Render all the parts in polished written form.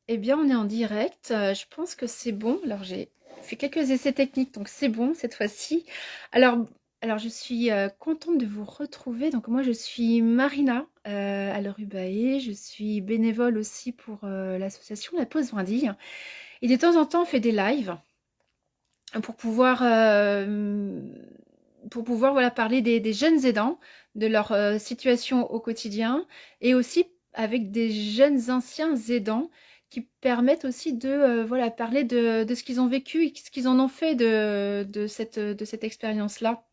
Eh bien, on est en direct. Je pense que c'est bon. Alors, j'ai fait quelques essais techniques, donc c'est bon cette fois-ci. Alors, alors, je suis contente de vous retrouver. Donc, moi, je suis Marina à l'Orubaï. Je suis bénévole aussi pour l'association La Pause Brindille. Et de temps en temps, on fait des lives pour pouvoir, voilà, parler des jeunes aidants, de leur situation au quotidien, et aussi avec des jeunes anciens aidants qui permettent aussi de voilà, parler de ce qu'ils ont vécu et ce qu'ils en ont fait de cette expérience-là.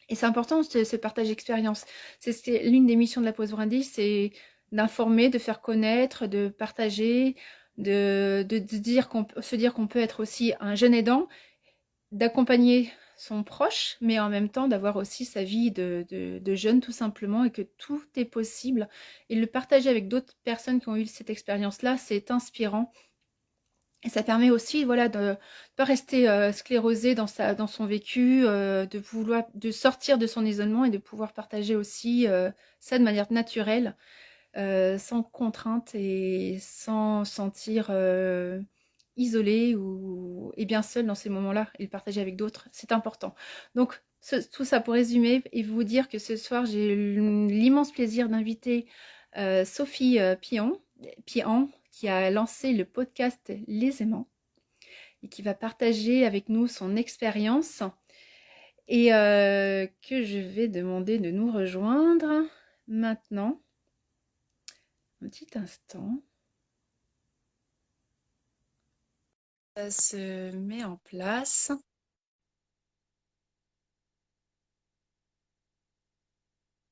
Et c'est important ce partage d'expérience. C'est l'une des missions de la pause brindille, c'est d'informer, de faire connaître, de partager, de dire se dire qu'on peut être aussi un jeune aidant, d'accompagner son proche, mais en même temps d'avoir aussi sa vie de jeune tout simplement, et que tout est possible. Et le partager avec d'autres personnes qui ont eu cette expérience-là, c'est inspirant. Et ça permet aussi, voilà, de ne pas rester sclérosé dans son vécu, de sortir de son isolement et de pouvoir partager aussi ça de manière naturelle, sans contrainte et sans sentir isolé et bien seul dans ces moments-là, et le partager avec d'autres, c'est important. Donc, tout ça pour résumer et vous dire que ce soir, j'ai l'immense plaisir d'inviter Sophie Pian, qui a lancé le podcast Les Aimants et qui va partager avec nous son expérience, et que je vais demander de nous rejoindre maintenant. Un petit instant. Ça se met en place.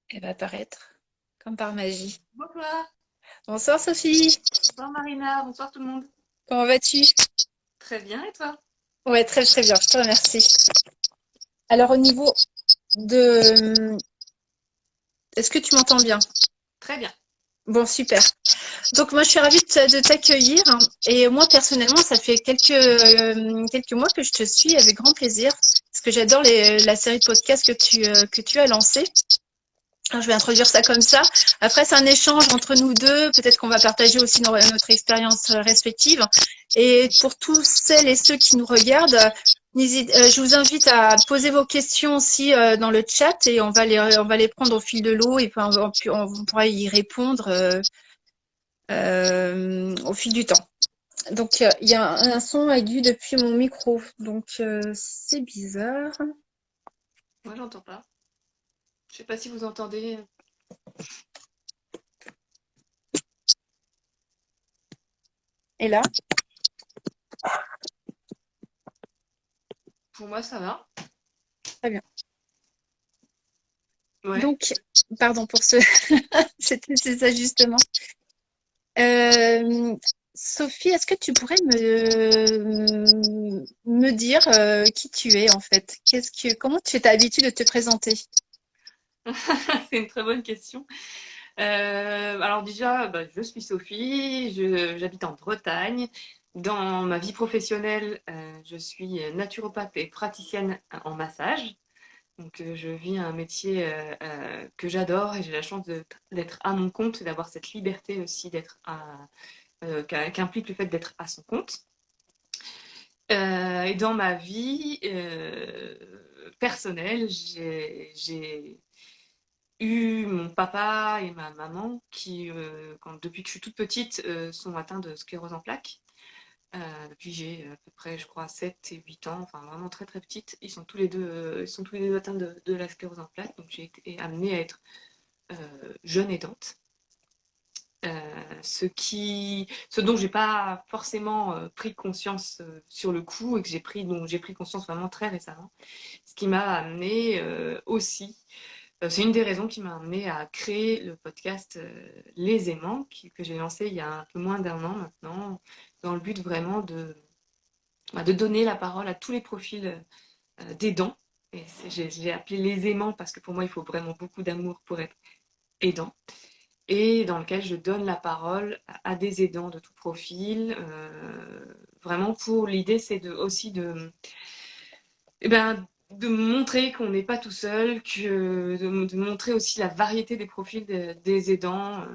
Elle va apparaître comme par magie. Bonsoir, Bonsoir Sophie, bonsoir Marina, bonsoir tout le monde. comment vas-tu? Très bien, et toi? Ouais, très très bien, je te remercie. Alors au niveau de... Est-ce que tu m'entends bien? Très bien. Bon, super. Donc moi je suis ravie de t'accueillir, hein. Et moi personnellement ça fait quelques mois que je te suis avec grand plaisir, parce que j'adore la série de podcasts que tu as lancée. Alors, je vais introduire ça comme ça. Après, c'est un échange entre nous deux. Peut-être qu'on va partager aussi notre expérience respective. Et pour tous celles et ceux qui nous regardent, je vous invite à poser vos questions aussi dans le chat, et on va les prendre au fil de l'eau, et puis on pourra y répondre au fil du temps. Donc, il y a un son aigu depuis mon micro. Donc, c'est bizarre. Moi, j'entends pas. Je sais pas si vous entendez. Et là? Pour moi, ça va. Très bien. Ouais. Donc, pardon pour ces ajustements. Euh, Sophie, est-ce que tu pourrais me dire qui tu es en fait? Comment tu as l'habitude de te présenter? C'est une très bonne question. Alors déjà, je suis Sophie, j'habite en Bretagne. Dans ma vie professionnelle, je suis naturopathe et praticienne en massage. Donc, je vis un métier que j'adore et j'ai la chance d'être à mon compte et d'avoir cette liberté aussi qu'implique le fait d'être à son compte. Et dans ma vie personnelle, j'ai eu mon papa et ma maman qui, depuis que je suis toute petite, sont atteints de sclérose en plaques. Depuis j'ai à peu près, je crois, 7 et 8 ans, enfin vraiment très très petite. Ils sont tous les deux atteints de la sclérose en plaques, donc j'ai été amenée à être jeune aidante. Ce dont j'ai pas forcément pris conscience sur le coup et dont j'ai pris conscience vraiment très récemment. Ce qui m'a amené aussi, c'est une des raisons qui m'a amené à créer le podcast Les Aimants, que j'ai lancé il y a un peu moins d'un an maintenant, dans le but vraiment de donner la parole à tous les profils d'aidants. Et j'ai appelé Les Aimants parce que pour moi, il faut vraiment beaucoup d'amour pour être aidant, et dans lequel je donne la parole à des aidants de tout profil. Vraiment, pour l'idée, c'est aussi de montrer qu'on n'est pas tout seul, de montrer aussi la variété des profils des aidants.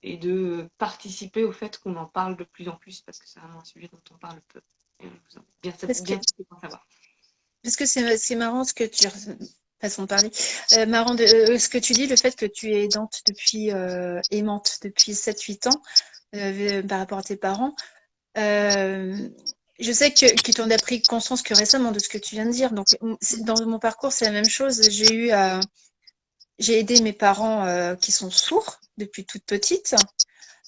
et de participer au fait qu'on en parle de plus en plus, parce que c'est vraiment un sujet dont on parle peu. Et bien, Parce que, bien savoir. parce que c'est marrant ce que tu... Façon de parler. Marrant ce que tu dis, le fait que tu es aidante depuis, aimante depuis 7-8 ans par rapport à tes parents. Euh, je sais que tu en as pris conscience que récemment de ce que tu viens de dire. Donc, dans mon parcours, c'est la même chose. J'ai aidé mes parents qui sont sourds depuis toute petite.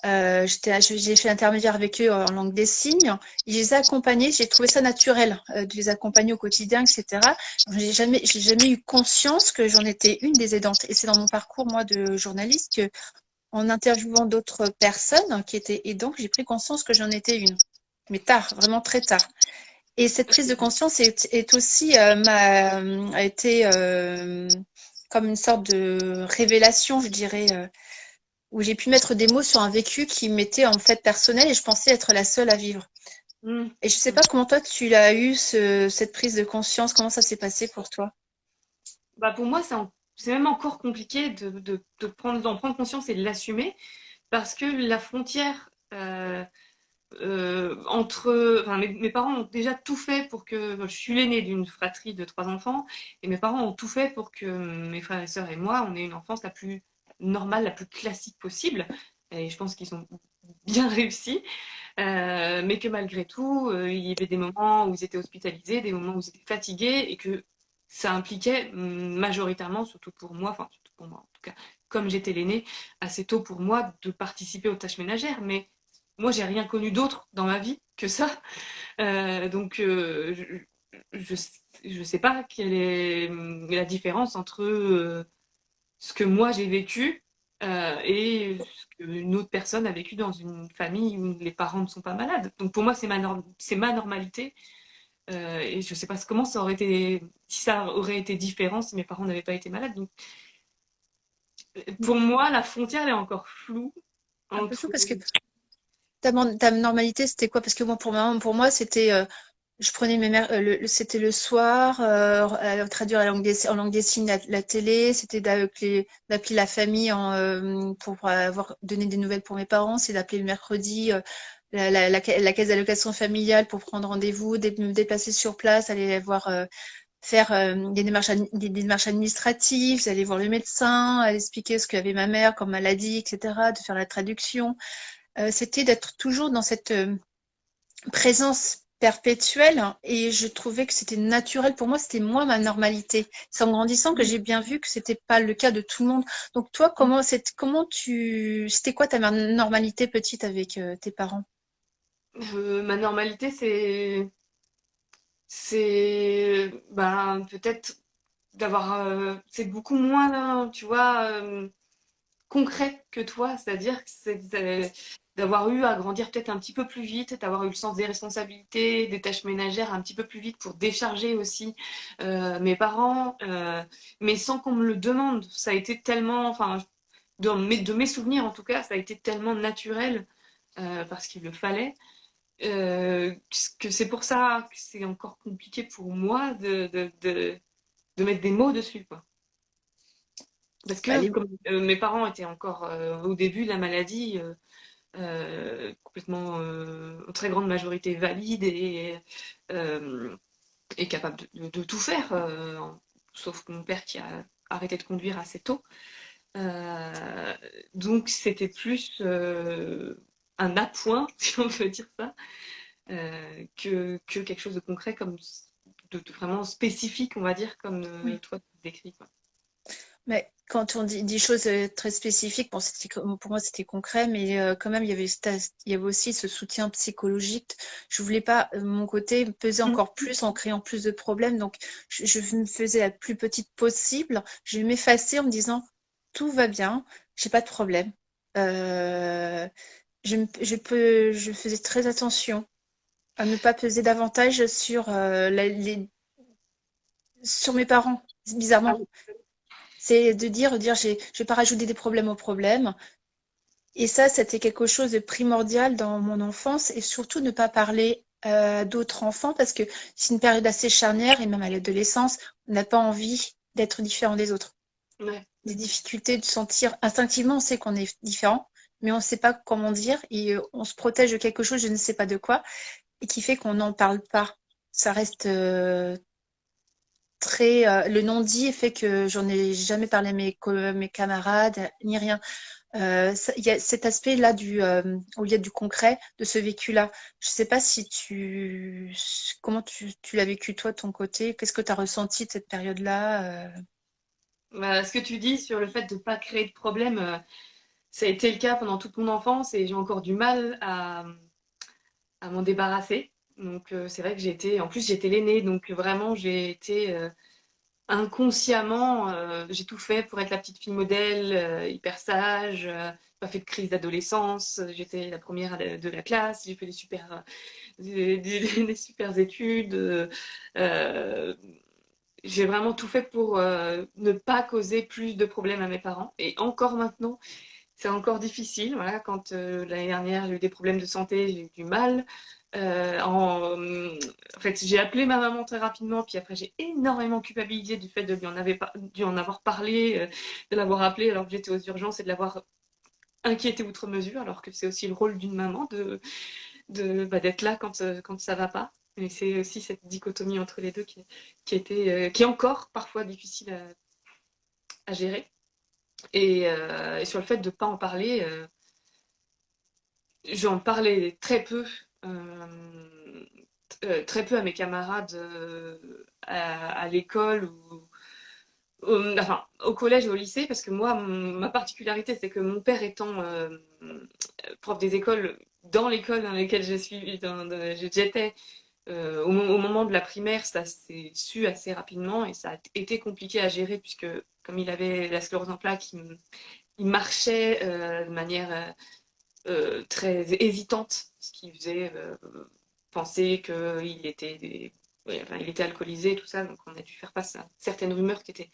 J'ai fait intermédiaire avec eux en langue des signes. Je les ai accompagnés, j'ai trouvé ça naturel de les accompagner au quotidien, etc. J'ai jamais eu conscience que j'en étais une des aidantes. Et c'est dans mon parcours, moi, de journaliste, que, en interviewant d'autres personnes qui étaient aidantes, j'ai pris conscience que j'en étais une. Mais tard, vraiment très tard. Et cette prise de conscience est aussi a été comme une sorte de révélation, je dirais, où j'ai pu mettre des mots sur un vécu qui m'était en fait personnel et je pensais être la seule à vivre. Mmh. Et je sais pas comment toi tu l'as eu cette prise de conscience, comment ça s'est passé pour toi? Bah pour moi, c'est même encore compliqué d'en prendre conscience et de l'assumer, parce que la frontière enfin, mes parents ont déjà tout fait pour que... Je suis l'aînée d'une fratrie de 3 enfants, et mes parents ont tout fait pour que mes frères et sœurs et moi, on ait une enfance la plus normale, la plus classique possible. Et je pense qu'ils ont bien réussi. Mais que malgré tout, il y avait des moments où ils étaient hospitalisés, des moments où ils étaient fatigués, et que ça impliquait majoritairement, surtout pour moi, enfin surtout pour moi en tout cas, comme j'étais l'aînée, assez tôt pour moi de participer aux tâches ménagères. Mais moi, j'ai rien connu d'autre dans ma vie que ça. Donc, je, je sais pas quelle est la différence entre ce que moi j'ai vécu et ce qu'une autre personne a vécu dans une famille où les parents ne sont pas malades. Donc pour moi, c'est ma normalité. Et je sais pas comment ça aurait été, si ça aurait été différent si mes parents n'avaient pas été malades. Donc, pour moi, la frontière elle est encore floue Un peu entre. flou parce que ta normalité c'était quoi? Parce que moi pour moi c'était je prenais mes mères, c'était le soir, traduire en langue des signes la télé, c'était d'appeler la famille pour avoir donné des nouvelles pour mes parents, c'est d'appeler le mercredi la caisse d'allocation familiale pour prendre rendez-vous, me déplacer sur place, aller voir, faire des démarches administratives, aller voir le médecin, aller expliquer ce qu'avait ma mère comme maladie, etc., de faire la traduction. C'était d'être toujours dans cette présence perpétuelle et je trouvais que c'était naturel pour moi, c'était moi ma normalité. C'est en grandissant que j'ai bien vu que c'était pas le cas de tout le monde. Donc toi, c'était quoi ta normalité petite avec tes parents? Ma normalité, c'est ben, peut-être d'avoir. C'est beaucoup moins, là, tu vois, concret que toi. C'est-à-dire que d'avoir eu à grandir peut-être un petit peu plus vite, d'avoir eu le sens des responsabilités, des tâches ménagères un petit peu plus vite pour décharger aussi mes parents, mais sans qu'on me le demande. Ça a été tellement. Enfin, de mes souvenirs en tout cas, ça a été tellement naturel parce qu'il le fallait. Que c'est pour ça que c'est encore compliqué pour moi de mettre des mots dessus, quoi. Parce Bah, que comme mes parents étaient encore au début de la maladie, complètement, en très grande majorité valides euh, et capables de tout faire, sauf mon père qui a arrêté de conduire assez tôt. Euh, donc c'était plus un appoint, si on peut dire ça, que quelque chose de concret, comme de vraiment spécifique, on va dire, comme oui. toi tu décris, quoi. Mais quand on dit choses très spécifiques, bon, pour moi c'était concret, mais quand même il y avait aussi ce soutien psychologique. Je voulais pas, de mon côté, peser Mm. encore plus en créant plus de problèmes, donc je me faisais la plus petite possible. Je m'effaçais en me disant tout va bien, j'ai pas de problème. Euh, je faisais très attention à ne pas peser davantage sur sur mes parents, Ah bizarrement. oui. C'est de dire, je vais pas rajouter des problèmes aux problèmes. Et ça, c'était quelque chose de primordial dans mon enfance et surtout ne pas parler d'autres enfants parce que c'est une période assez charnière et même à l'adolescence, on n'a pas envie d'être différent des autres. Ouais. Des difficultés de sentir, instinctivement, on sait qu'on est différent, mais on ne sait pas comment dire et on se protège de quelque chose, je ne sais pas de quoi, et qui fait qu'on n'en parle pas. Ça reste très. Le non-dit fait que j'en ai jamais parlé à mes camarades, ni rien. Il y a cet aspect-là où il y a du concret de ce vécu-là. Je sais pas si comment tu l'as vécu toi de ton côté. Qu'est-ce que tu as ressenti de cette période-là? Bah, ce que tu dis sur le fait de ne pas créer de problème, ça a été le cas pendant toute mon enfance et j'ai encore du mal à m'en débarrasser. Donc c'est vrai que en plus j'étais l'aînée, donc vraiment j'ai été inconsciemment, j'ai tout fait pour être la petite fille modèle, hyper sage, pas fait de crise d'adolescence, j'étais la première de la classe, j'ai fait des super études, euh, j'ai vraiment tout fait pour ne pas causer plus de problèmes à mes parents. Et encore maintenant, c'est encore difficile. Voilà, quand l'année dernière j'ai eu des problèmes de santé, j'ai eu du mal. En fait, j'ai appelé ma maman très rapidement, puis après j'ai énormément culpabilisé du fait de lui en avoir parlé, de l'avoir appelé alors que j'étais aux urgences et de l'avoir inquiété outre mesure, alors que c'est aussi le rôle d'une maman d'être là quand ça va pas. Et c'est aussi cette dichotomie entre les deux qui est encore parfois difficile à gérer. Et sur le fait de ne pas en parler, j'en parlais très peu à mes camarades à l'école ou enfin, au collège et au lycée, parce que moi, ma particularité, c'est que mon père étant prof des écoles, dans l'école dans laquelle j'étais, au moment de la primaire, ça s'est su assez rapidement et ça a été compliqué à gérer puisque comme il avait la sclérose en plaques, il marchait de manière très hésitante, ce qui faisait penser qu'il était, ouais, enfin, il était alcoolisé, tout ça, donc on a dû faire face à certaines rumeurs qui étaient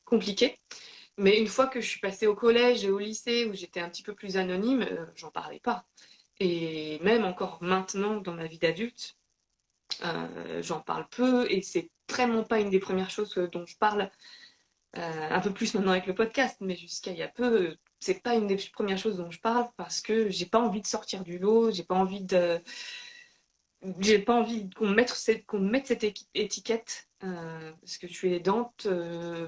compliquées. Mais une fois que je suis passée au collège et au lycée, où j'étais un petit peu plus anonyme, j'en parlais pas. Et même encore maintenant, dans ma vie d'adulte, j'en parle peu et c'est vraiment pas une des premières choses dont je parle, un peu plus maintenant avec le podcast, mais jusqu'à il y a peu, c'est pas une des premières choses dont je parle parce que j'ai pas envie de sortir du lot, j'ai pas envie qu'on me mette cette étiquette parce que je suis aidante,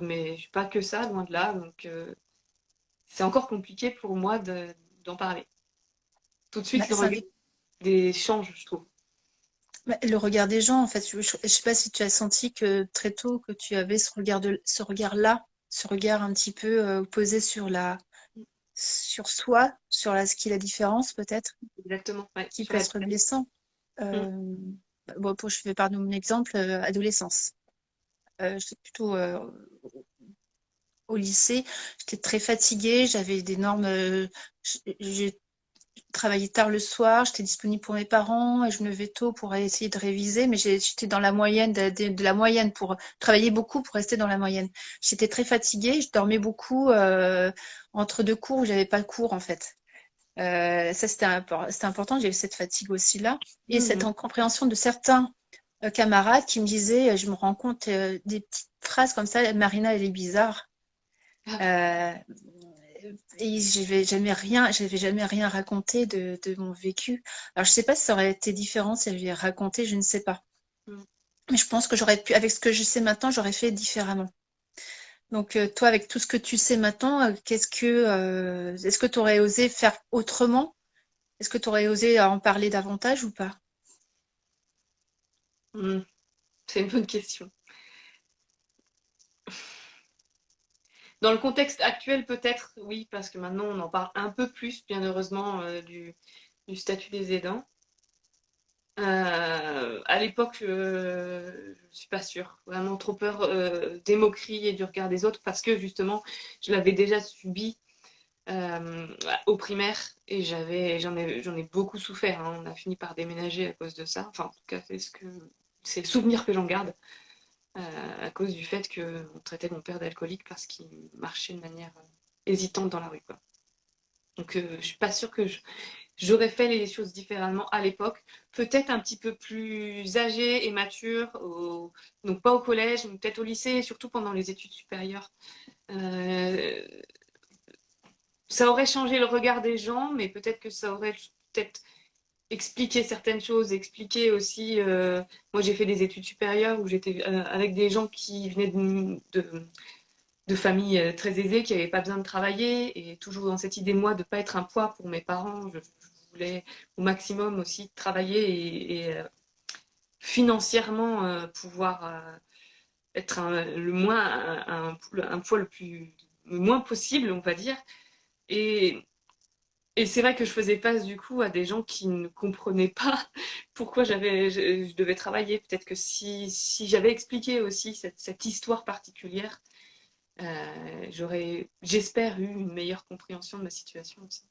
mais je suis pas que ça, loin de là, donc c'est encore compliqué pour moi d'en parler. Tout de Bah, suite, le regard des change, je trouve. le regard des gens, en fait, je sais pas si tu as senti que très tôt que tu avais ce regard-là, ce regard un petit peu posé sur soi, ce qui est la différence peut-être, Exactement, ouais, qui sur peut la être blessant. Mm. Euh, bon, je vais par mon exemple, adolescence. J'étais plutôt au lycée, j'étais très fatiguée, j'avais des normes, j'ai travaillé tard le soir, j'étais disponible pour mes parents et je me levais tôt pour essayer de réviser, mais j'étais dans la moyenne de la moyenne pour travailler beaucoup pour rester dans la moyenne. J'étais très fatiguée, je dormais beaucoup entre deux cours où j'avais pas de cours en fait. Ça c'était important, j'ai eu cette fatigue aussi là et cette Mm. incompréhension de certains camarades qui me disaient, je me rends compte des petites phrases comme ça, Marina elle est bizarre. Ah oui. Euh, et j'avais jamais rien raconté de mon vécu. Alors, je sais pas si ça aurait été différent si j'avais raconté, je ne sais pas. Mm. Mais je pense que j'aurais pu, avec ce que je sais maintenant, j'aurais fait différemment. Donc, toi, avec tout ce que tu sais maintenant, est-ce que tu aurais osé faire autrement? Est-ce que tu aurais osé en parler davantage ou pas? Mm. C'est une bonne question. Dans le contexte actuel, peut-être, oui, parce que maintenant on en parle un peu plus, bien heureusement, du statut des aidants. À l'époque, je suis pas sûre. Vraiment trop peur des moqueries et du regard des autres parce que justement, je l'avais déjà subi euh, au primaire et j'en ai beaucoup souffert, hein. On a fini par déménager à cause de ça. Enfin, en tout cas, c'est le souvenir que j'en garde à cause du fait qu'on traitait mon père d'alcoolique parce qu'il marchait de manière hésitante dans la rue, quoi. Donc, je suis pas sûre que j'aurais fait les choses différemment à l'époque, peut-être un petit peu plus âgée et mature, donc pas au collège, mais peut-être au lycée, surtout pendant les études supérieures. Euh, ça aurait changé le regard des gens, mais peut-être que ça aurait peut-être expliqué certaines choses, expliquer aussi. Moi, j'ai fait des études supérieures où j'étais avec des gens qui venaient de familles très aisées, qui n'avaient pas besoin de travailler, et toujours dans cette idée, moi, de ne pas être un poids pour mes parents. Je voulais au maximum aussi travailler et financièrement pouvoir être le moins un poids le moins possible, on va dire. Et, et c'est vrai que je faisais face du coup à des gens qui ne comprenaient pas pourquoi je devais travailler. Peut-être que si j'avais expliqué aussi cette histoire particulière, j'aurais, j'espère, eu une meilleure compréhension de ma situation aussi.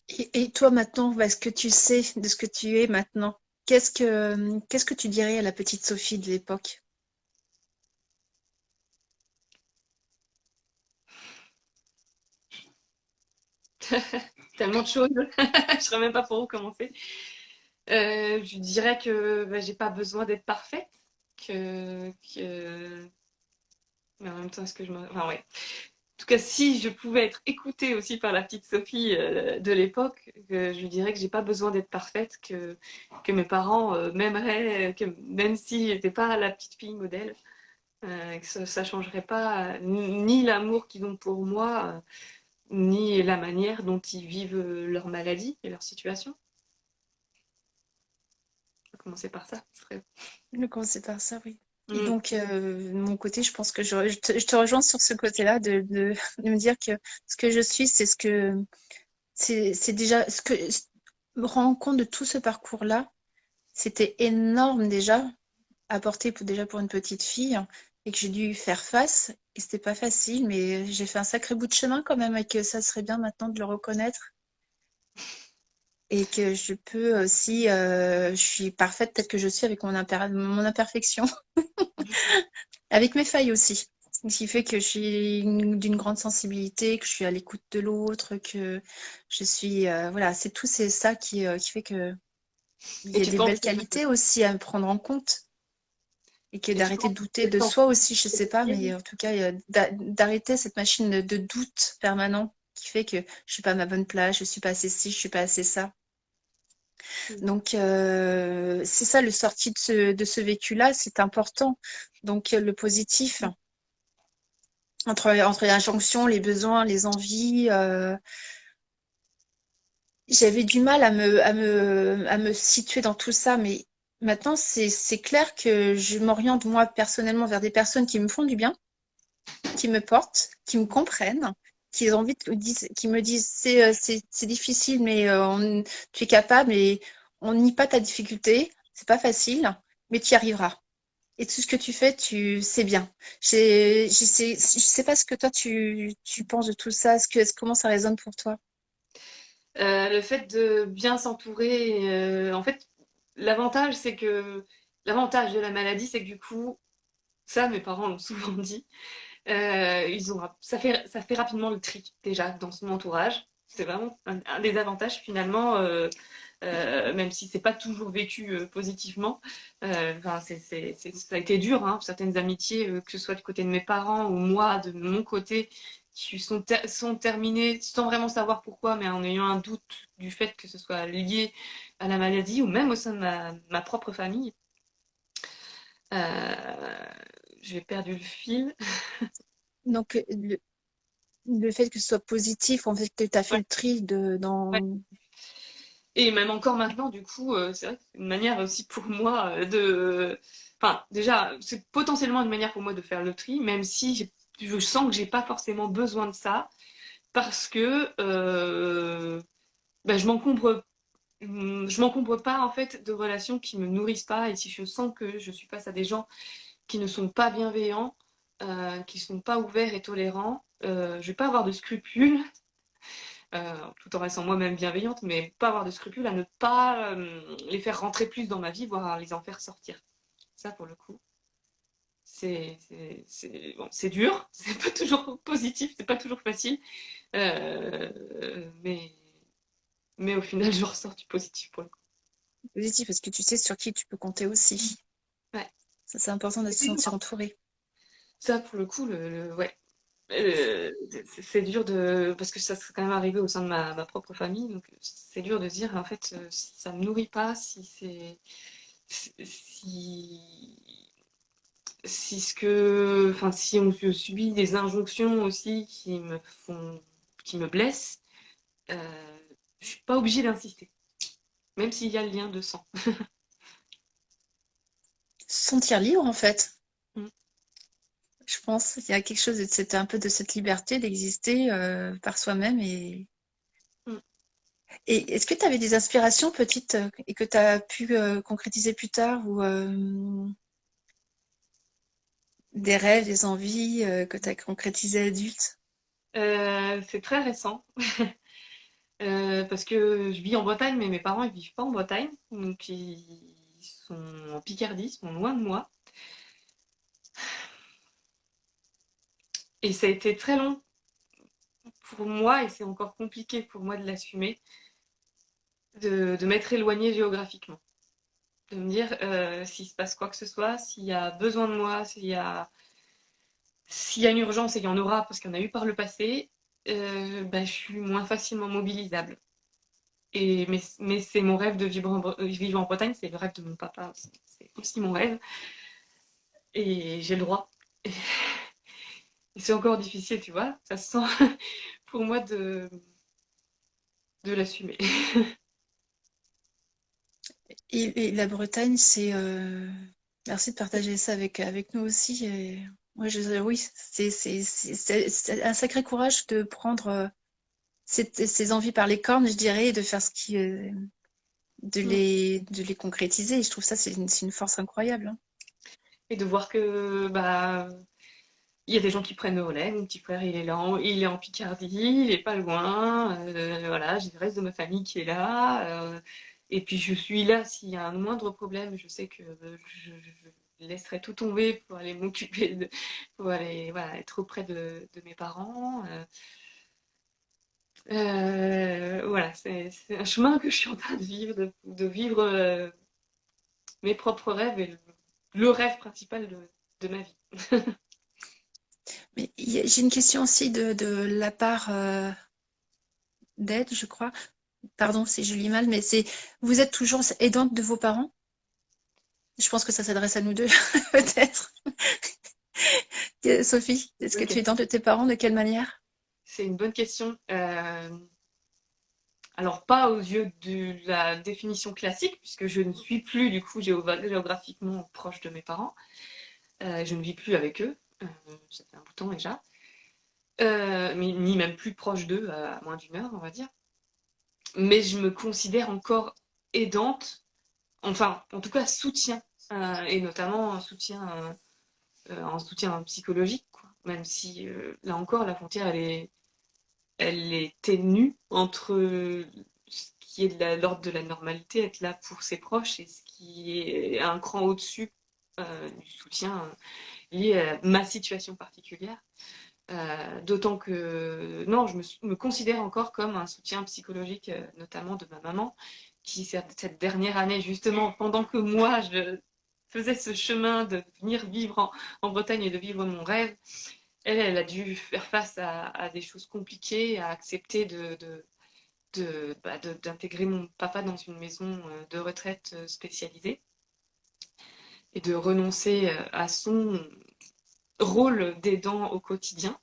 Et toi maintenant, ce que tu sais de ce que tu es maintenant, qu'est-ce que tu dirais à la petite Sophie de l'époque? Tellement de choses, je ne saurais même pas par où commencer. Je dirais que bah, j'ai pas besoin d'être parfaite, que... mais en même temps, est-ce que je me... Enfin, ouais. En tout cas, si je pouvais être écoutée aussi par la petite Sophie de l'époque, je lui dirais que j'ai pas besoin d'être parfaite, que mes parents m'aimeraient, que même si j'étais pas la petite fille modèle, que ça changerait pas ni l'amour qu'ils ont pour moi, ni la manière dont ils vivent leur maladie et leur situation. On va commencer par ça. Ce serait... Je vais commencer par ça, oui. Et Mm. donc, de mon côté, je pense que je te rejoins sur ce côté-là de me dire que ce que je suis, c'est déjà ce que me rendre compte de tout ce parcours-là, c'était énorme déjà à porter déjà pour une petite fille et que j'ai dû faire face. Et c'était pas facile, mais j'ai fait un sacré bout de chemin quand même et que ça serait bien maintenant de le reconnaître. Et que je peux aussi, je suis parfaite, peut-être que je suis avec mon imperfection, avec mes failles aussi. Ce qui fait que je suis d'une grande sensibilité, que je suis à l'écoute de l'autre, que je suis, voilà, c'est ça qui fait que il Et y a tu des penses belles que, qualités aussi à prendre en compte et que et tu d'arrêter penses de douter que de quand soi aussi, je sais pas, mais en tout cas, d'arrêter cette machine de doute permanent qui fait que je suis pas à ma bonne place, je suis pas assez ci, je suis pas assez ça. Donc, c'est ça le sorti de ce vécu-là, c'est important. Donc, le positif, entre l'injonction, les besoins, les envies, j'avais du mal à me situer dans tout ça, mais maintenant, c'est clair que je m'oriente moi personnellement vers des personnes qui me font du bien, qui me portent, qui me comprennent, qui ont envie qui me disent c'est difficile, mais tu es capable et on nie pas ta difficulté, c'est pas facile, mais tu y arriveras. Et tout ce que tu fais, tu sais bien. Je sais pas ce que toi tu penses de tout ça, comment ça résonne pour toi? le fait de bien s'entourer, en fait, l'avantage, c'est que l'avantage de la maladie, c'est que du coup, ça, mes parents l'ont souvent dit, ça fait rapidement le tri déjà dans son entourage. C'est vraiment un des avantages finalement, même si c'est pas toujours vécu positivement. Enfin, ça a été dur, hein, certaines amitiés, que ce soit du côté de mes parents ou moi, de mon côté, sont terminées sans vraiment savoir pourquoi, mais en ayant un doute du fait que ce soit lié à la maladie ou même au sein de ma propre famille. Euh, j'ai perdu le fil. Donc, le fait que ce soit positif, en fait, que tu as fait Ouais, le tri ouais. dans... Et même encore maintenant, du coup, c'est vrai que c'est une manière aussi pour moi de... Enfin, déjà, c'est potentiellement une manière pour moi de faire le tri, même si je sens que j'ai pas forcément besoin de ça, parce que ben, je m'encombre pas en fait de relations qui me nourrissent pas, et si je sens que je suis face à des gens qui ne sont pas bienveillants, qui sont pas ouverts et tolérants, je vais pas avoir de scrupules tout en restant moi-même bienveillante, mais pas avoir de scrupules à ne pas les faire rentrer plus dans ma vie, voire à les en faire sortir. Ça, pour le coup, bon, c'est dur, c'est pas toujours positif, c'est pas toujours facile, mais, mais au final, je ressors du positif pour le coup. positif, parce que tu sais sur qui tu peux compter aussi. Ouais. Ça, c'est important de se sentir entouré. Ça, pour le coup, ouais. C'est dur de parce que ça serait quand même arrivé au sein de ma propre famille, donc c'est dur de se dire en fait si ça me nourrit pas, si si je subis des injonctions aussi qui me blessent, je suis pas obligée d'insister, même s'il y a le lien de sang. Se sentir libre, en fait. Mm. Je pense il y a quelque chose de un peu de cette liberté d'exister par soi-même. Mm. Et est-ce que tu avais des inspirations petites et que tu as pu concrétiser plus tard ou des rêves, des envies que tu as concrétisées adulte? C'est très récent. Parce que je vis en Bretagne, mais mes parents ils vivent pas en Bretagne, donc ils sont en Picardie, ils sont loin de moi. Et ça a été très long pour moi, et c'est encore compliqué pour moi de l'assumer, de m'être éloignée géographiquement. De me dire s'il se passe quoi que ce soit, s'il y a besoin de moi, s'il y a une urgence, et il y en aura parce qu'il y en a eu par le passé, bah, je suis moins facilement mobilisable. Mais c'est mon rêve de vivre en Bretagne, c'est le rêve de mon papa, c'est aussi mon rêve, et j'ai le droit. Et c'est encore difficile, tu vois, ça se sent pour moi de l'assumer. Et la Bretagne, c'est merci de partager ça avec nous aussi. Et moi, oui, c'est un sacré courage de prendre ces envies par les cornes, je dirais, et de faire de les concrétiser. Et je trouve ça, c'est une force incroyable, hein. Et de voir que bah il y a des gens qui prennent le relais. Mon petit frère, il est en Picardie, il est pas loin. Voilà, j'ai le reste de ma famille qui est là. Et puis je suis là s'il y a un moindre problème. Je sais que je laisserai tout tomber pour aller pour aller voilà, être auprès de mes parents. Voilà, c'est un chemin que je suis en train de vivre, de vivre mes propres rêves et le rêve principal de ma vie. Mais j'ai une question aussi de la part d'Ed, je crois. Pardon si je lis mal, mais vous êtes toujours aidante de vos parents? Je pense que ça s'adresse à nous deux, peut-être. Sophie, est-ce que Bonne tu es question. aidante de tes parents? De quelle manière? C'est une bonne question. Alors, pas aux yeux de la définition classique, puisque je ne suis plus du coup géographiquement proche de mes parents. Je ne vis plus avec eux. Ça fait un bout de temps déjà. Ni même plus proche d'eux, à moins d'une heure, on va dire. Mais je me considère encore aidante, enfin, en tout cas, soutien. Et notamment un soutien psychologique, quoi. Même si, là encore, la frontière, elle est ténue entre ce qui est de l'ordre de la normalité, être là pour ses proches, et ce qui est un cran au-dessus du soutien lié à ma situation particulière. D'autant que non, me considère encore comme un soutien psychologique, notamment de ma maman, qui cette dernière année, justement, pendant que moi, je faisais ce chemin de venir vivre en Bretagne et de vivre mon rêve, elle a dû faire face à des choses compliquées, à accepter d'intégrer mon papa dans une maison de retraite spécialisée et de renoncer à son rôle d'aidant au quotidien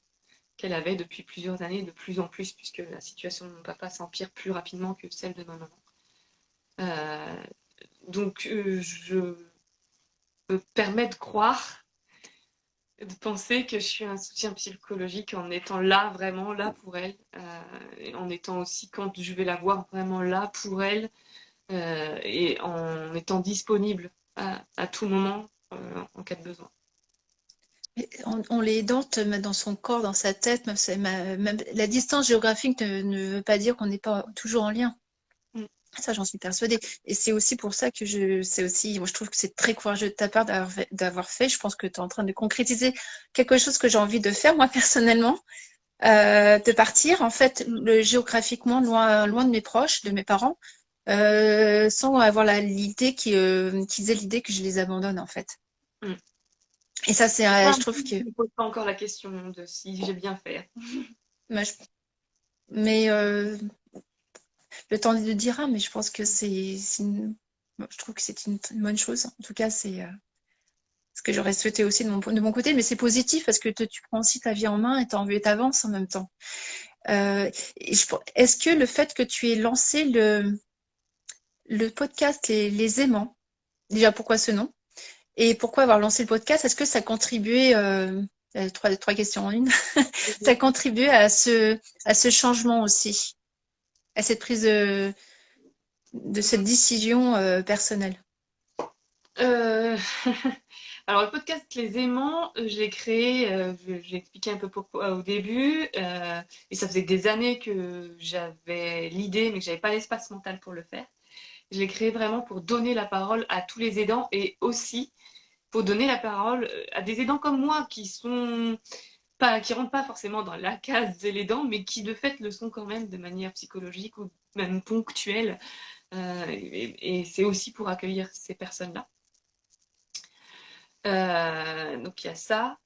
qu'elle avait depuis plusieurs années, de plus en plus, puisque la situation de mon papa s'empire plus rapidement que celle de ma maman. Euh, je me permets de croire, de penser que je suis un soutien psychologique en étant là, vraiment là pour elle, et en étant aussi, quand je vais la voir, vraiment là pour elle, et en étant disponible à tout moment en cas de besoin. On l'est aidante même dans son corps, dans sa tête. Même la distance géographique ne veut pas dire qu'on n'est pas toujours en lien. Mm. Ça, j'en suis persuadée. Et c'est aussi pour ça que moi, je trouve que c'est très courageux de ta part d'avoir fait. Je pense que tu es en train de concrétiser quelque chose que j'ai envie de faire, moi, personnellement. De partir, en fait, géographiquement, loin de mes proches, de mes parents, sans avoir l'idée qu'ils aient l'idée que je les abandonne, en fait. Mm. Et ça, c'est, Ah, je trouve que, je ne me pose pas encore la question de si j'ai bien fait. moi, mais le temps le dira, mais je pense que je trouve que c'est une bonne chose. En tout cas, c'est ce que j'aurais souhaité aussi de mon côté, mais c'est positif parce que tu prends aussi ta vie en main et t'avances en même temps. Est-ce que le fait que tu aies lancé le podcast Les Aimants, déjà pourquoi ce nom? Et pourquoi avoir lancé le podcast? Est-ce que ça contribuait, trois questions en une, ça contribuait à ce changement aussi, à cette prise de cette décision personnelle? Euh, Alors, le podcast Les Aimants, je l'ai créé, j'ai expliqué un peu pourquoi au début, et ça faisait des années que j'avais l'idée, mais que j'avais pas l'espace mental pour le faire. Je l'ai créé vraiment pour donner la parole à tous les aidants et aussi pour donner la parole à des aidants comme moi qui rentrent pas forcément dans la case de l'aidant, mais qui de fait le sont quand même de manière psychologique ou même ponctuelle. Et c'est aussi pour accueillir ces personnes-là. Donc il y a ça.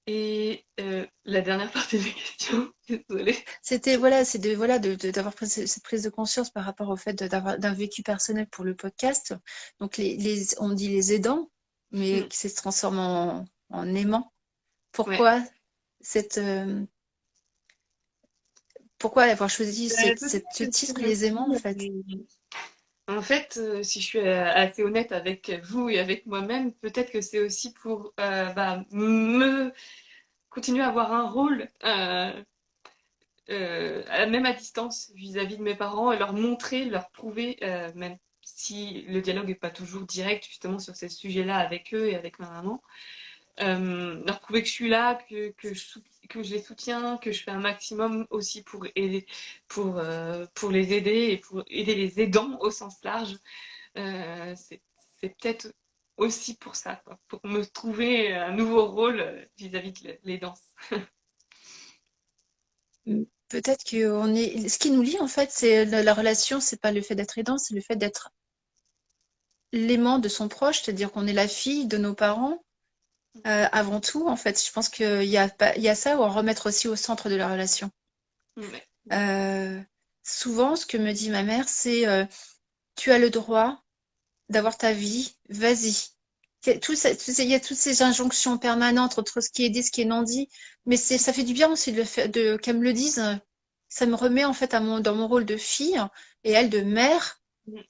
Et la dernière partie des questions, désolée. C'était voilà, c'est d'avoir pris cette prise de conscience par rapport au fait d'un vécu personnel pour le podcast. Donc on dit les aidants, mais Mm. qui se transforme en aimants. Ouais. Pourquoi cette pourquoi avoir choisi Peut-être ce que titre, c'est les aimants, en fait? aussi, en fait, si je suis assez honnête avec vous et avec moi-même, peut-être que c'est aussi pour me continuer à avoir un rôle, même à distance, vis-à-vis de mes parents, et leur montrer, leur prouver, même si le dialogue n'est pas toujours direct, justement, sur ces sujets-là avec eux et avec ma maman, leur prouver que je suis là, que je les soutiens, que je fais un maximum aussi pour aider, pour les aider et pour aider les aidants au sens large. C'est peut-être aussi pour ça, quoi, pour me trouver un nouveau rôle vis-à-vis de les danses. Peut-être que ce qui nous lie, en fait, c'est la relation, c'est pas le fait d'être aidant, c'est le fait d'être l'aimant de son proche, c'est-à-dire qu'on est la fille de nos parents. Avant tout, en fait, je pense il y a ça ou en remettre aussi au centre de la relation. Ouais. Euh, Souvent, ce que me dit ma mère, c'est tu as le droit d'avoir ta vie, vas-y. Il y a toutes ces injonctions permanentes entre ce qui est dit, ce qui est non dit, mais ça fait du bien aussi qu'elle me le dise. Ça me remet en fait dans mon rôle de fille et elle de mère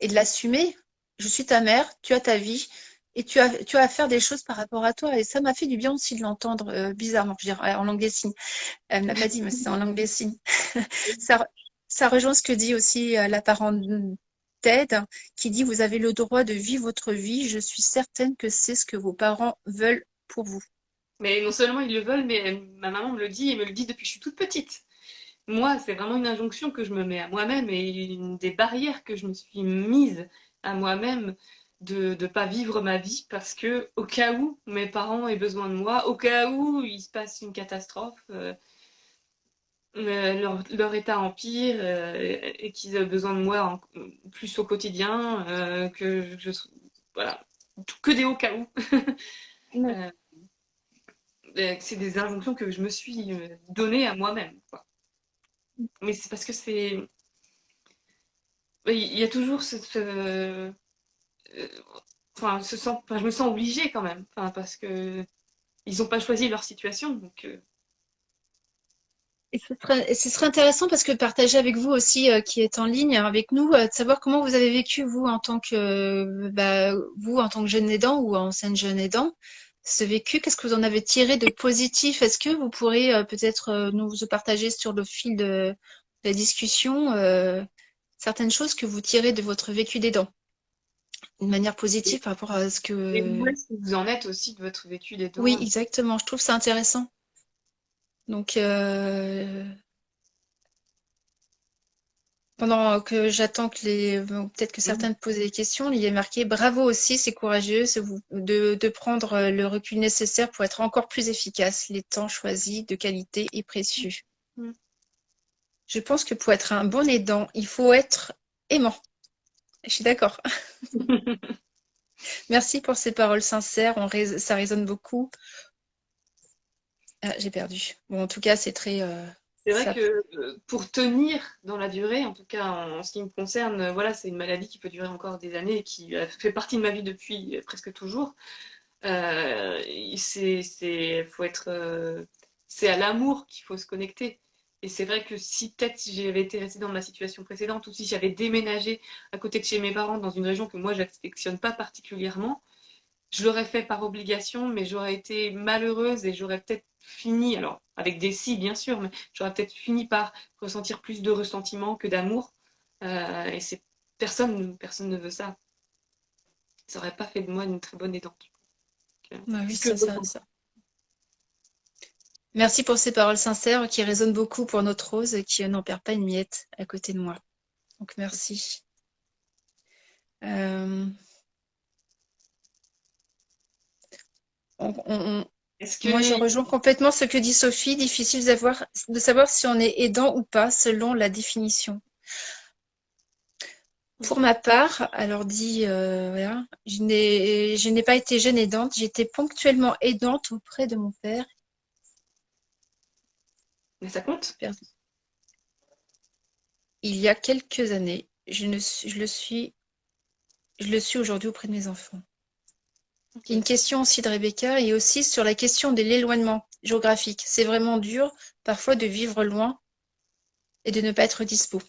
et de l'assumer. Je suis ta mère, tu as ta vie et tu as à faire des choses par rapport à toi. Et ça m'a fait du bien aussi de l'entendre bizarrement, je dirais, en langue des signes. Elle me l'a pas dit, mais c'est en langue des signes. Ça, ça rejoint ce que dit aussi la parente Ted, qui dit: Vous avez le droit de vivre votre vie. Je suis certaine que c'est ce que vos parents veulent pour vous. Mais non seulement ils le veulent, mais ma maman me le dit et me le dit depuis que je suis toute petite. Moi, c'est vraiment une injonction que je me mets à moi-même et une des barrières que je me suis mise à moi-même de ne pas vivre ma vie parce que au cas où mes parents aient besoin de moi, au cas où il se passe une catastrophe, leur état empire et qu'ils aient besoin de moi plus au quotidien, voilà, que des au cas où. Ouais. Euh, c'est des injonctions que je me suis données à moi-même, quoi. Mais c'est parce que il y a toujours enfin, je me sens obligée quand même, enfin, parce que ils n'ont pas choisi leur situation, donc Ce serait intéressant parce que partager avec vous aussi, qui est en ligne avec nous, de savoir comment vous avez vécu vous en tant que vous en tant que jeune aidant ou ancienne jeune aidant, ce vécu, qu'est-ce que vous en avez tiré de positif? Est-ce que vous pourrez peut-être nous partager sur le fil de la discussion certaines choses que vous tirez de votre vécu d'aidant, d'une manière et, positive par rapport à ce et où que... est-ce que vous en êtes aussi de votre vécu des Oui, dents? exactement. Je trouve ça intéressant. Donc, pendant que j'attends peut-être que Mhm. certains posent des questions, il y a marqué bravo aussi, c'est courageux de prendre le recul nécessaire pour être encore plus efficace. Les temps choisis de qualité et précieux. Je pense que pour être un bon aidant, il faut être aimant. Je suis d'accord. Merci pour ces paroles sincères. Ça résonne beaucoup. Ah, j'ai perdu. Bon, en tout cas, c'est très. C'est vrai Ça... que pour tenir dans la durée, en tout cas en ce qui me concerne, voilà, c'est une maladie qui peut durer encore des années et qui fait partie de ma vie depuis presque toujours. Faut être, c'est à l'amour qu'il faut se connecter. Et c'est vrai que si peut-être si j'avais été restée dans ma situation précédente ou si j'avais déménagé à côté de chez mes parents dans une région que moi j'affectionne pas particulièrement, je l'aurais fait par obligation, mais j'aurais été malheureuse et j'aurais peut-être fini, alors avec des si bien sûr, mais j'aurais peut-être fini par ressentir plus de ressentiment que d'amour. Et c'est personne ne veut ça. Ça aurait pas fait de moi une très bonne aidante. Ah C'est oui, ce que je ressens. ça. Merci pour ces paroles sincères qui résonnent beaucoup pour notre Rose qui n'en perd pas une miette à côté de moi. Donc merci. Euh, on- on- Est-ce Moi, je que rejoins complètement ce que dit Sophie. Difficile de savoir si on est aidant ou pas selon la définition. Pour ma part, alors voilà, je n'ai pas été jeune aidante. J'étais ponctuellement aidante auprès de mon père. mais ça compte? Il y a quelques années, je le suis aujourd'hui auprès de mes enfants. Ok. Il y a une question aussi de Rebecca et aussi sur la question de l'éloignement géographique. C'est vraiment dur parfois de vivre loin et de ne pas être dispo.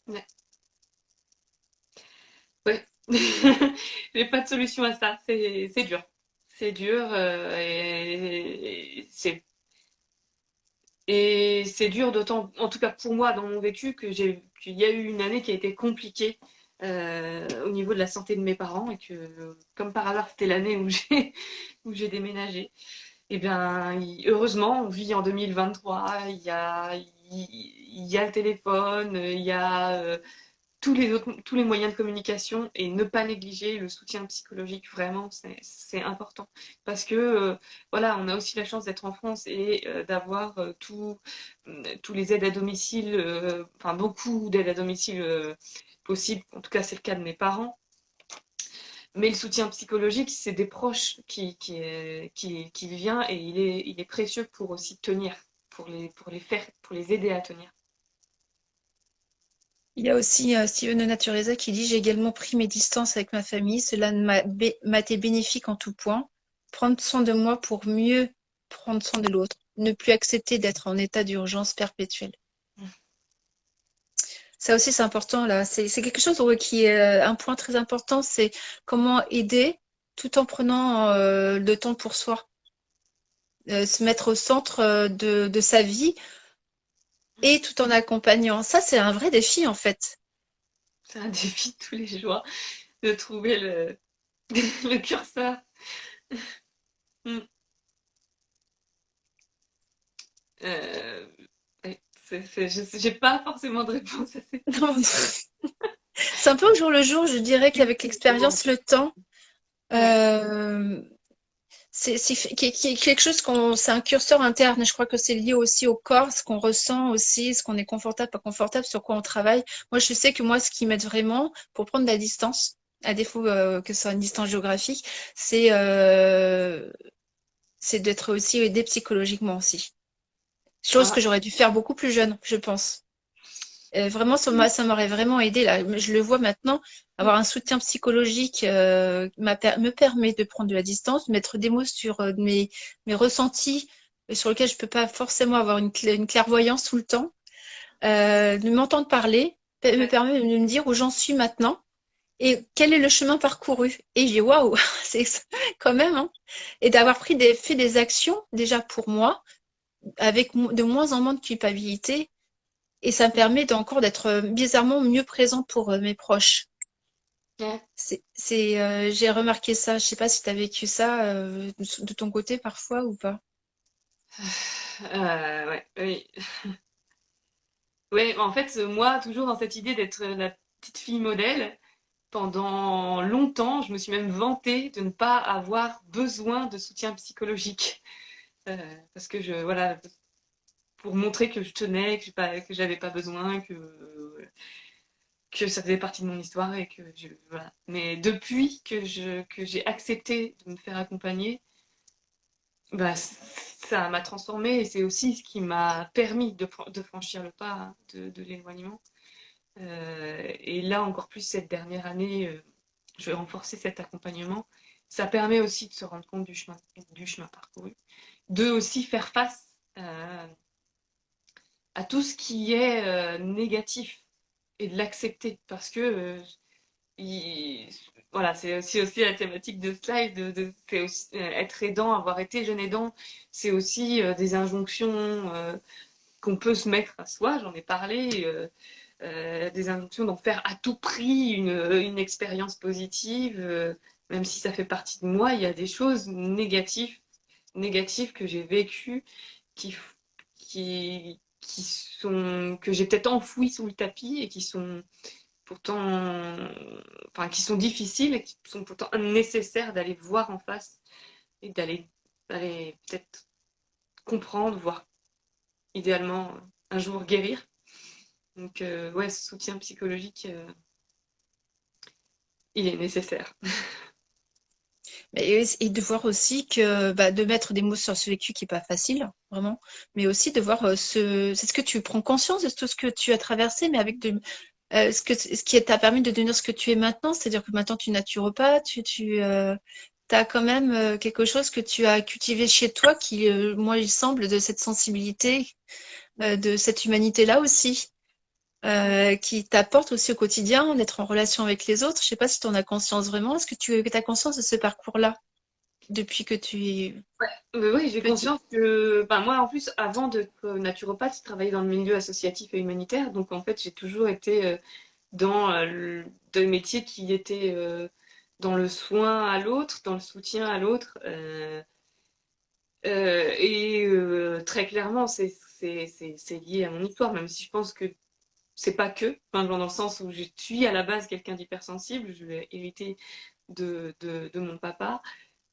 Ouais. Ouais. J'ai pas de solution à ça. C'est dur. C'est dur et c'est dur d'autant, en tout cas pour moi dans mon vécu, qu'il y a eu une année qui a été compliquée au niveau de la santé de mes parents et que comme par hasard c'était l'année où j'ai déménagé. Et bien heureusement on vit en 2023. Il y a le téléphone, il y a tous les moyens de communication et ne pas négliger le soutien psychologique, vraiment, c'est important. Parce que, voilà, on a aussi la chance d'être en France et d'avoir tous les aides à domicile, enfin beaucoup d'aides à domicile possibles. En tout cas, c'est le cas de mes parents. Mais le soutien psychologique, c'est des proches qui vient et il est précieux pour aussi tenir, pour les aider à tenir. Il y a aussi Steven de Natureza qui dit: j'ai également pris mes distances avec ma famille. Cela m'a été bénéfique en tout point. Prendre soin de moi pour mieux prendre soin de l'autre. Ne plus accepter d'être en état d'urgence perpétuelle. Ça aussi, c'est important là. C'est quelque chose qui est un point très important. C'est comment aider tout en prenant le temps pour soi. Se mettre au centre de sa vie et tout en accompagnant. Ça, c'est un vrai défi en fait. C'est un défi de tous les jours de trouver le curseur. Mm. Euh, ouais, j'ai pas forcément de réponse à cette C'est un peu au jour le jour, je dirais qu'avec question. l'expérience, le temps, Ouais. euh, qui est quelque chose c'est un curseur interne. Je crois que c'est lié aussi au corps, ce qu'on ressent aussi, ce qu'on est confortable, pas confortable, sur quoi on travaille. Moi, je sais que moi, ce qui m'aide vraiment pour prendre de la distance, à défaut que ce soit une distance géographique, c'est euh, c'est d'être aussi aidé psychologiquement aussi. Chose Ah, que j'aurais dû faire beaucoup plus jeune, je pense. Vraiment, ça m'aurait vraiment aidé là. Je le vois maintenant, avoir un soutien psychologique me permet de prendre de la distance, de mettre des mots sur mes ressentis sur lesquels je peux pas forcément avoir une clairvoyance tout le temps. De m'entendre parler me ouais. permet de me dire où j'en suis maintenant et quel est le chemin parcouru. Et j'ai waouh, c'est quand même, hein. Et d'avoir fait des actions déjà pour moi, avec de moins en moins de culpabilité et ça me permet encore d'être bizarrement mieux présente pour mes proches. Ouais. J'ai remarqué ça. Je sais pas si tu as vécu ça de ton côté parfois ou pas. Ouais, oui. Ouais, en fait, moi, toujours dans cette idée d'être la petite fille modèle, pendant longtemps, je me suis même vantée de ne pas avoir besoin de soutien psychologique. Parce que voilà, pour montrer que je tenais, que j'avais pas besoin, que ça faisait partie de mon histoire et que voilà. Mais depuis que j'ai accepté de me faire accompagner, bah, ça m'a transformée et c'est aussi ce qui m'a permis de franchir le pas, hein, de l'éloignement. Et là, encore plus cette dernière année, je vais renforcer cet accompagnement. Ça permet aussi de se rendre compte du chemin parcouru, de aussi faire face à tout ce qui est négatif et de l'accepter parce que il- voilà, c'est aussi la thématique de ce live, c'est aussi, être aidant, avoir été jeune aidant, c'est aussi des injonctions qu'on peut se mettre à soi, j'en ai parlé, des injonctions d'en faire à tout prix une expérience positive, même si ça fait partie de moi, il y a des choses négatives que j'ai vécues qui, que j'ai peut-être enfouies sous le tapis et qui sont pourtant, enfin, qui sont difficiles et qui sont pourtant nécessaires d'aller voir en face et d'aller peut-être comprendre, voire idéalement un jour guérir. Donc, ouais, ce soutien psychologique, il est nécessaire. Et de voir aussi que bah, de mettre des mots sur ce vécu qui est pas facile, vraiment, mais aussi de voir c'est ce que tu prends conscience de tout ce que tu as traversé, mais avec ce qui t'a permis de devenir ce que tu es maintenant, c'est-à-dire que maintenant tu es naturopathe, tu as quand même quelque chose que tu as cultivé chez toi qui, moi, il semble, de cette sensibilité, de cette humanité-là aussi, qui t'apporte aussi au quotidien, d'être en relation avec les autres. Je sais pas si tu en as conscience vraiment. Est-ce que tu as conscience de ce parcours-là depuis que tu es Oui, j'ai petit? conscience que ben, moi, en plus, avant d'être naturopathe, je travaillais dans le milieu associatif et humanitaire. Donc, en fait, j'ai toujours été dans des métiers qui étaient dans le soin à l'autre, dans le soutien à l'autre. Très clairement, c'est lié à mon histoire, même si je pense que c'est pas que, enfin, dans le sens où je suis à la base quelqu'un d'hypersensible, je l'ai hérité de mon papa,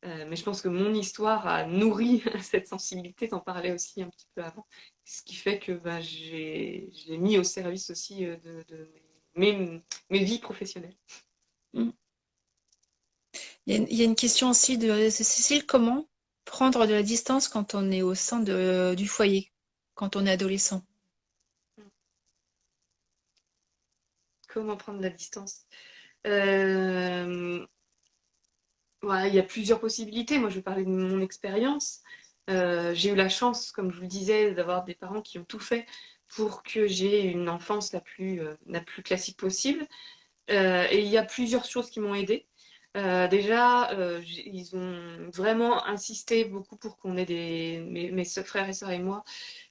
mais je pense que mon histoire a nourri cette sensibilité, t'en parlais aussi un petit peu avant, ce qui fait que bah, je l'ai mis au service aussi de mes vies professionnelles. Mm. Il y a une question aussi de Cécile, comment prendre de la distance quand on est au sein du foyer, quand on est adolescent? Comment prendre la distance? Euh, Ouais, il y a plusieurs possibilités. Moi, je vais parler de mon expérience. J'ai eu la chance, comme je vous le disais, d'avoir des parents qui ont tout fait pour que j'ai une enfance la plus classique possible. Et il y a plusieurs choses qui m'ont aidée. Déjà, ils ont vraiment insisté beaucoup pour qu'on ait mes frères et sœurs et moi,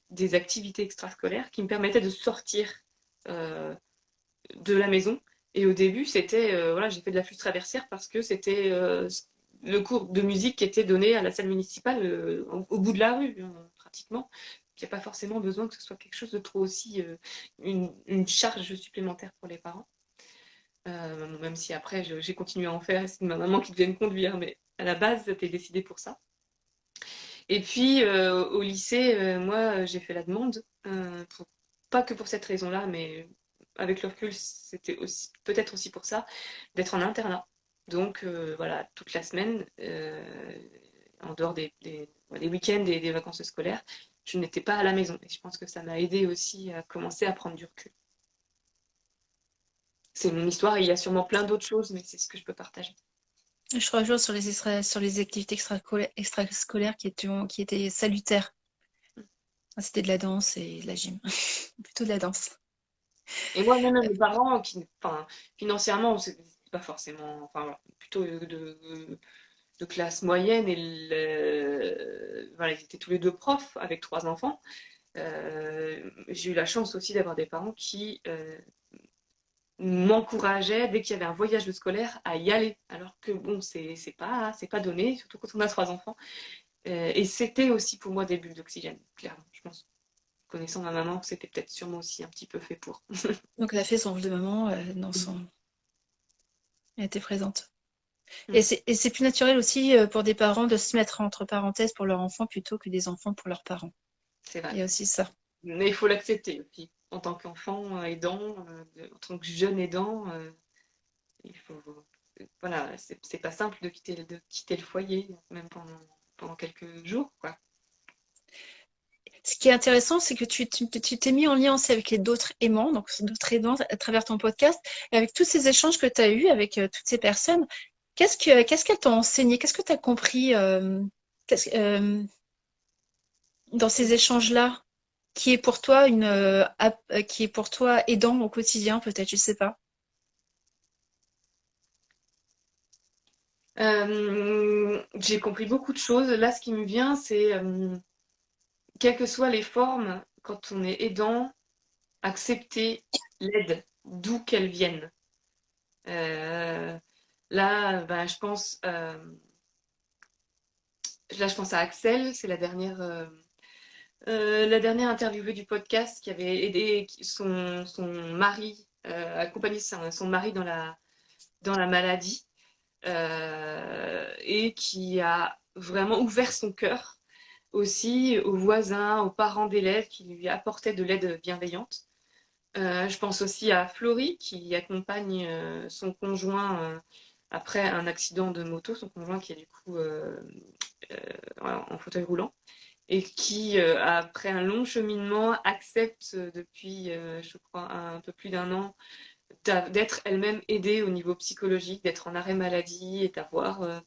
des activités extrascolaires qui me permettaient de sortir euh, de la maison. Et au début, c'était, voilà, j'ai fait de la flûte traversière parce que c'était le cours de musique qui était donné à la salle municipale au bout de la rue, hein, pratiquement. Il n'y a pas forcément besoin que ce soit quelque chose de trop aussi, une charge supplémentaire pour les parents. Même si après, j'ai continué à en faire, c'est ma maman qui devait me conduire, mais à la base, c'était décidé pour ça. Et puis, au lycée, moi, j'ai fait la demande, pas que pour cette raison-là, mais avec le recul, c'était aussi peut-être aussi pour ça, d'être en internat. Donc, voilà, toute la semaine, en dehors des week-ends et des vacances scolaires, je n'étais pas à la maison. Et je pense que ça m'a aidé aussi à commencer à prendre du recul. C'est mon histoire, et il y a sûrement plein d'autres choses, mais c'est ce que je peux partager. Je rejoins sur les activités extrascolaires qui étaient salutaires. C'était de la danse et de la gym. Plutôt de la danse. Et moi, même mes parents, enfin, financièrement, c'est pas forcément, enfin, voilà, plutôt de classe moyenne, et voilà, ils étaient tous les deux profs avec trois enfants. J'ai eu la chance aussi d'avoir des parents qui m'encourageaient dès qu'il y avait un voyage scolaire à y aller. Alors que bon, c'est pas donné, surtout quand on a trois enfants. Et c'était aussi pour moi des bulles d'oxygène, clairement. Je pense, connaissant ma maman, que c'était peut-être sûrement aussi un petit peu fait pour. Donc elle a fait son rôle de maman elle était présente. Et c'est plus naturel aussi pour des parents de se mettre entre parenthèses pour leur enfant plutôt que des enfants pour leurs parents. C'est Il vrai. y a aussi ça. Mais il faut l'accepter aussi. en tant qu'enfant aidant, en tant que jeune aidant, il faut, voilà, c'est pas simple de quitter le foyer, même pendant quelques jours, quoi. Ce qui est intéressant, c'est que tu t'es mis en lien aussi avec les d'autres aimants, donc d'autres aidants à travers ton podcast, et avec tous ces échanges que tu as eus avec toutes ces personnes. Qu'est-ce qu'elles t'ont enseigné? Qu'est-ce que tu as compris qu'est-ce- euh, dans ces échanges-là, qui est pour toi qui est pour toi aidant au quotidien, peut-être, je sais pas. J'ai compris beaucoup de choses. Là, ce qui me vient, c'est quelles que soient les formes, quand on est aidant, accepter l'aide, d'où qu'elle vienne. Euh, là, ben, je pense à Axel, c'est la dernière interviewée du podcast qui avait aidé son mari, accompagné son mari dans la maladie, et qui a vraiment ouvert son cœur aussi aux voisins, aux parents d'élèves qui lui apportaient de l'aide bienveillante. Je pense aussi à Florie qui accompagne son conjoint après un accident de moto, son conjoint qui est du coup euh, en fauteuil roulant et qui, après un long cheminement, accepte depuis, je crois, un peu plus d'un an d'être elle-même aidée au niveau psychologique, d'être en arrêt maladie et d'avoir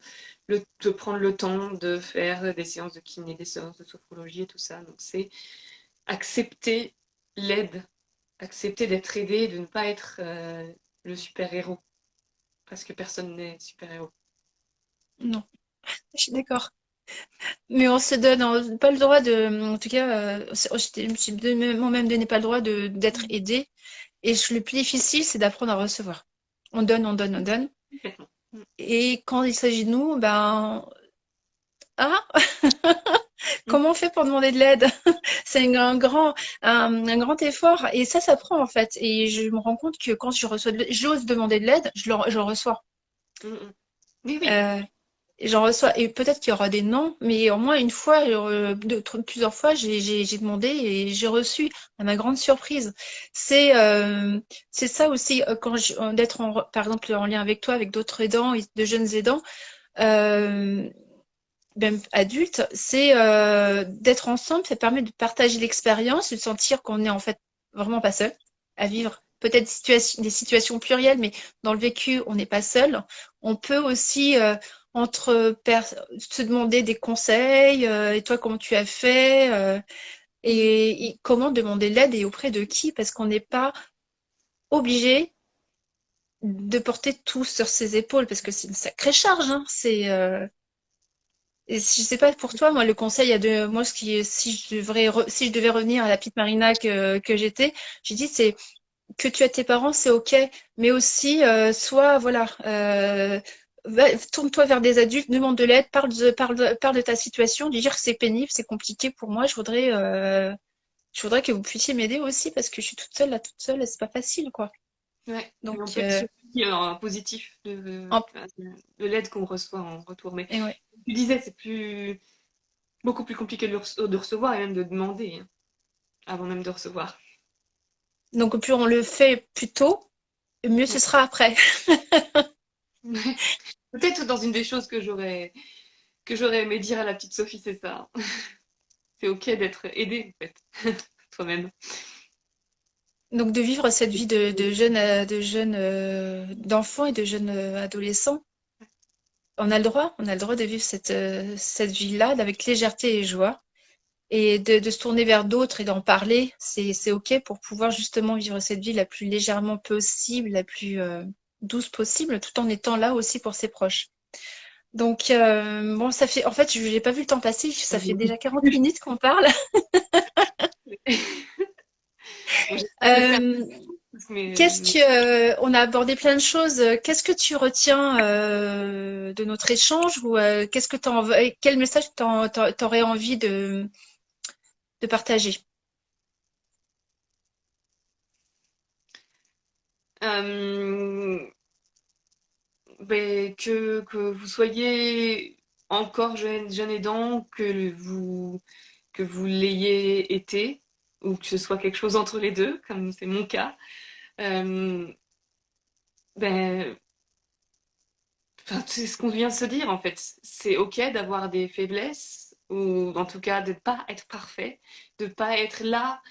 de prendre le temps de faire des séances de kiné, des séances de sophrologie et tout ça. Donc c'est accepter l'aide, accepter d'être aidé, de ne pas être le super-héros, parce que personne n'est super-héros. Non, je suis d'accord. Mais on se donne pas le droit en tout cas, je me suis moi-même donné pas le droit d'être aidé. Et le plus difficile, c'est d'apprendre à recevoir. On donne, on donne, on donne. Complètement. Et quand il s'agit de nous, ben, ah, comment on fait pour demander de l'aide? C'est un grand effort. Et ça prend en fait. Et je me rends compte que quand j'ose demander de l'aide, je le reçois. Oui, oui. Euh, et j'en reçois. Et peut-être qu'il y aura des non, mais au moins une fois, plusieurs fois, j'ai demandé et j'ai reçu à ma grande surprise. C'est euh, c'est ça aussi d'être par exemple en lien avec toi, avec d'autres aidants, de jeunes aidants, euh, même adultes, c'est d'être ensemble. Ça permet de partager l'expérience, de sentir qu'on est en fait vraiment pas seul à vivre. Peut-être des situations plurielles, mais dans le vécu, on n'est pas seul. On peut aussi se demander des conseils. Et toi, comment tu as fait et comment demander l'aide et auprès de qui? Parce qu'on n'est pas obligé de porter tout sur ses épaules, parce que c'est une sacrée charge. Hein. Et je sais pas pour toi, moi le conseil moi si je devais revenir à la petite Marina que j'étais, j'ai dit c'est que tu as tes parents, c'est ok, mais aussi soit voilà, tourne-toi vers des adultes, demande de l'aide, parle de ta situation, dis dire que c'est pénible, c'est compliqué pour moi, je voudrais que vous puissiez m'aider aussi parce que je suis toute seule, et c'est pas facile quoi. Ouais. Et on Donc peut être surpris en positif en- de l'aide qu'on reçoit en retour. Mais et ouais. tu disais, c'est beaucoup plus compliqué de recevoir et même de demander hein, avant même de recevoir. Donc plus on le fait plus tôt, mieux ce Ouais. sera après. Peut-être dans une des choses que j'aurais aimé dire à la petite Sophie, c'est ça. C'est ok d'être aidé en fait, toi-même. Donc de vivre cette vie d'enfants et de jeunes adolescents, on a le droit de vivre cette vie-là avec légèreté et joie, et de se tourner vers d'autres et d'en parler, c'est ok pour pouvoir justement vivre cette vie la plus légèrement possible, la plus douce possible, tout en étant là aussi pour ses proches. Donc bon, en fait, je n'ai pas vu le temps passer, ça fait déjà 40 minutes qu'on parle. Bon, j'espère que ça. Euh, on a abordé plein de choses. Qu'est-ce que tu retiens de notre échange ou quel message t'aurais envie de partager? Euh, ben, que vous soyez encore jeune aidant, que vous l'ayez été ou que ce soit quelque chose entre les deux, comme c'est mon cas, euh, ben, enfin, c'est ce qu'on vient de se dire en fait. C'est ok d'avoir des faiblesses, ou en tout cas de ne pas être parfait, de ne pas être là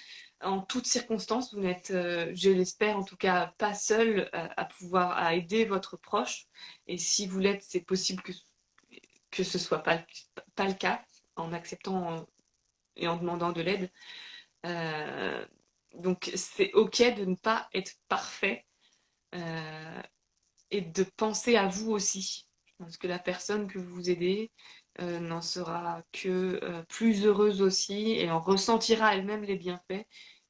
en toutes circonstances. Vous n'êtes, je l'espère en tout cas, pas seul à pouvoir à aider votre proche. Et si vous l'êtes, c'est possible que ce soit pas le cas en acceptant et en demandant de l'aide. Euh, donc c'est ok de ne pas être parfait euh, et de penser à vous aussi. Parce que la personne que vous aidez n'en sera que plus heureuse aussi et en ressentira elle-même les bienfaits.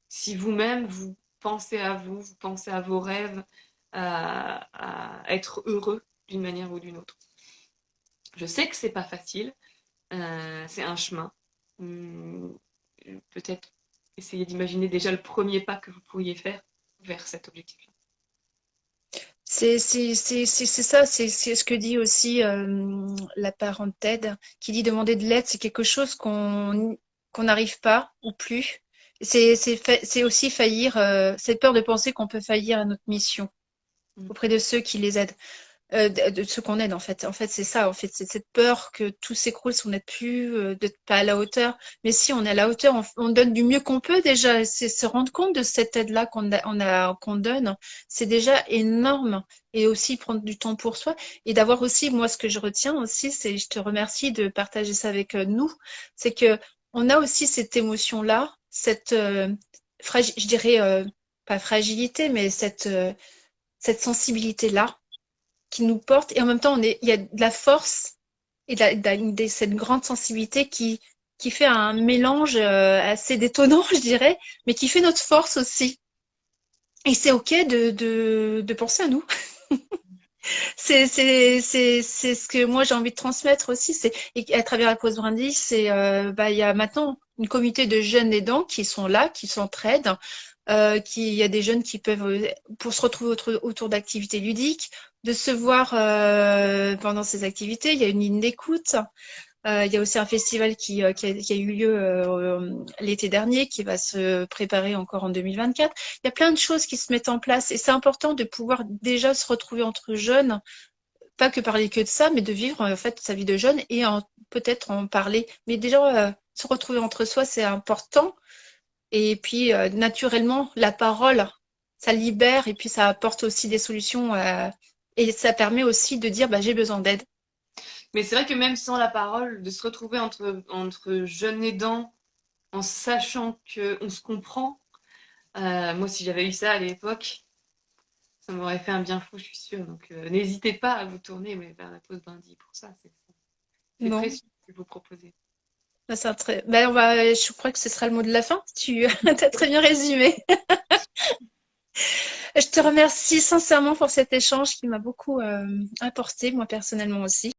Si vous-même, vous pensez à vous, vous pensez à vos rêves, à être heureux d'une manière ou d'une autre. Je sais que c'est pas facile, c'est un chemin. Hum, Peut-être essayer d'imaginer déjà le premier pas que vous pourriez faire vers cet objectif-là. C'est ça, c'est ce que dit aussi la parente TED, qui dit demander de l'aide, c'est quelque chose qu'on n'arrive pas ou plus. C'est aussi faillir, cette peur de penser qu'on peut faillir à notre mission Mm. auprès de ceux qui les aident. De ceux qu'on aide en fait. En fait, c'est ça. En fait, c'est cette peur que tout s'écroule si on n'est plus, d'être pas à la hauteur. Mais si on est à la hauteur, on donne du mieux qu'on peut déjà. C'est se rendre compte de cette aide-là qu'on donne, c'est déjà énorme. Et aussi prendre du temps pour soi et d'avoir aussi, moi, ce que je retiens aussi, c'est, je te remercie de partager ça avec nous, c'est que on a aussi cette émotion-là, cette je dirais pas fragilité, mais cette sensibilité-là qui nous porte et en même temps il y a de la force et cette grande sensibilité qui fait un mélange assez détonnant, je dirais, mais qui fait notre force aussi. Et c'est ok de penser à nous. C'est ce que moi j'ai envie de transmettre aussi. Et à travers la pause brindille, il y a maintenant une communauté de jeunes aidants qui sont là, qui s'entraident, il y a des jeunes qui peuvent, pour se retrouver autour d'activités ludiques, de se voir pendant ces activités. Il y a une ligne d'écoute. Il y a aussi un festival qui a eu lieu l'été dernier, qui va se préparer encore en 2024. Il y a plein de choses qui se mettent en place et c'est important de pouvoir déjà se retrouver entre jeunes, pas que parler que de ça, mais de vivre en fait sa vie de jeune et peut-être en parler. Mais déjà, se retrouver entre soi, c'est important. Et puis, naturellement, la parole, ça libère et puis ça apporte aussi des solutions. Et ça permet aussi de dire, bah, j'ai besoin d'aide. Mais c'est vrai que même sans la parole, de se retrouver entre jeunes aidants, en sachant qu'on se comprend, moi si j'avais eu ça à l'époque, ça m'aurait fait un bien fou, je suis sûre. Donc n'hésitez pas à vous tourner vers la pause d'Indie pour ça. C'est Non, précieux ce que vous proposez. bah, je crois que ce sera le mot de la fin. Tu as très bien résumé. Je te remercie sincèrement pour cet échange qui m'a beaucoup apporté, moi personnellement aussi.